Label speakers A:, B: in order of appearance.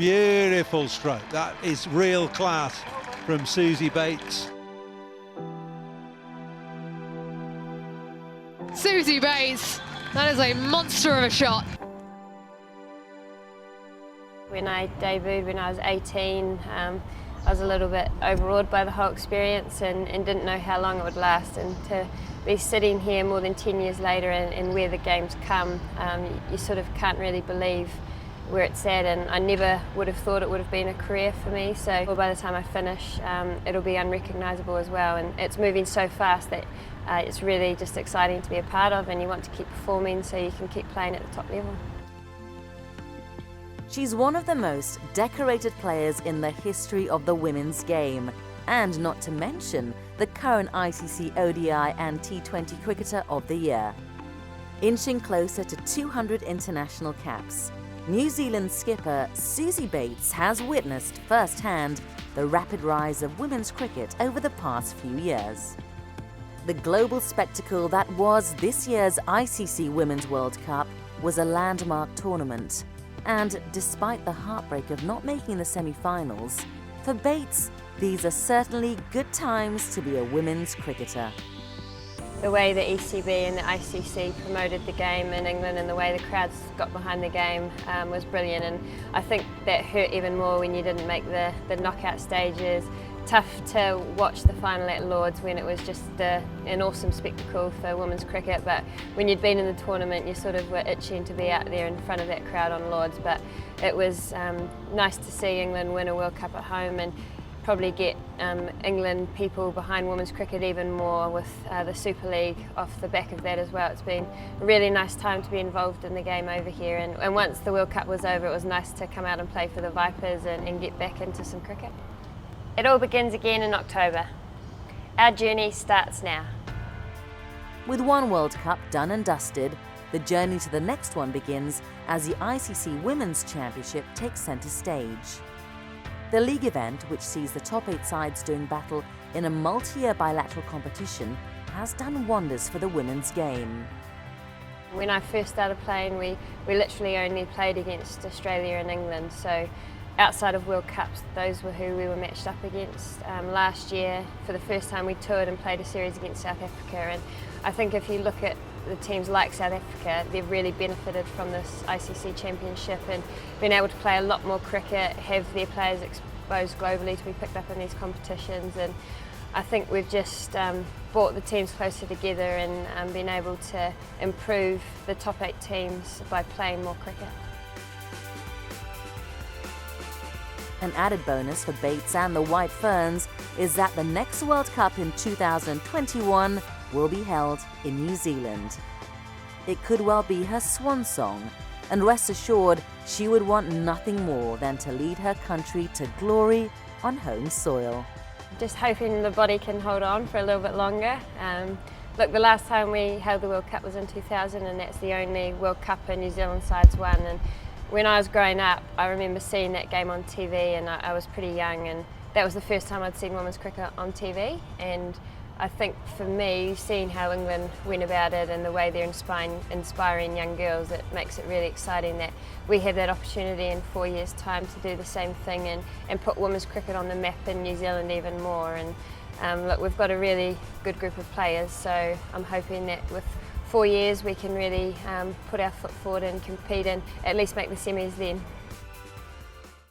A: Beautiful stroke. That is real class from Suzie Bates.
B: Suzie Bates, that is a monster of a shot.
C: When I debuted when I was 18, I was a little bit overawed by the whole experience and didn't know how long it would last. And to be sitting here more than 10 years later and where the game's come, you sort of can't really believe where it's at, and I never would have thought it would have been a career for me. So by the time I finish, it'll be unrecognisable as well, and it's moving so fast that it's really just exciting to be a part of, and you want to keep performing so you can keep playing at the top level.
D: She's one of the most decorated players in the history of the women's game, and not to mention the current ICC ODI and T20 Cricketer of the Year. Inching closer to 200 international caps, New Zealand skipper Suzie Bates has witnessed firsthand the rapid rise of women's cricket over the past few years. The global spectacle that was this year's ICC Women's World Cup was a landmark tournament, and despite the heartbreak of not making the semi-finals, for Bates, these are certainly good times to be a women's cricketer.
C: The way the ECB and the ICC promoted the game in England and the way the crowds got behind the game was brilliant, and I think that hurt even more when you didn't make the knockout stages. Tough to watch the final at Lords when it was just an awesome spectacle for women's cricket, but when you'd been in the tournament you sort of were itching to be out there in front of that crowd on Lords. But it was nice to see England win a World Cup at home and probably get England people behind women's cricket even more with the Super League off the back of that as well. It's been a really nice time to be involved in the game over here, and once the World Cup was over it was nice to come out and play for the Vipers and get back into some cricket. It all begins again in October. Our journey starts now.
D: With one World Cup done and dusted, the journey to the next one begins as the ICC Women's Championship takes centre stage. The league event, which sees the top 8 sides doing battle in a multi-year bilateral competition, has done wonders for the women's game.
C: When I first started playing, we literally only played against Australia and England, so outside of World Cups, those were who we were matched up against. Last year, for the first time, we toured and played a series against South Africa, and I think if you look at the teams like South Africa, they've really benefited from this ICC Championship and been able to play a lot more cricket, have their players exposed globally to be picked up in these competitions, and I think we've just brought the teams closer together and been able to improve the top 8 teams by playing more cricket.
D: An added bonus for Bates and the White Ferns is that the next World Cup in 2021 will be held in New Zealand. It could well be her swan song, and rest assured she would want nothing more than to lead her country to glory on home soil.
C: Just hoping the body can hold on for a little bit longer. Look, the last time we held the World Cup was in 2000, and that's the only World Cup a New Zealand side's won. And when I was growing up, I remember seeing that game on TV, and I was pretty young, and that was the first time I'd seen women's cricket on TV. And I think for me, seeing how England went about it and the way they're inspiring young girls, it makes it really exciting that we have that opportunity in 4 years' time to do the same thing and put women's cricket on the map in New Zealand even more. And look, we've got a really good group of players, so I'm hoping that with 4 years we can really put our foot forward and compete and at least make the semis then.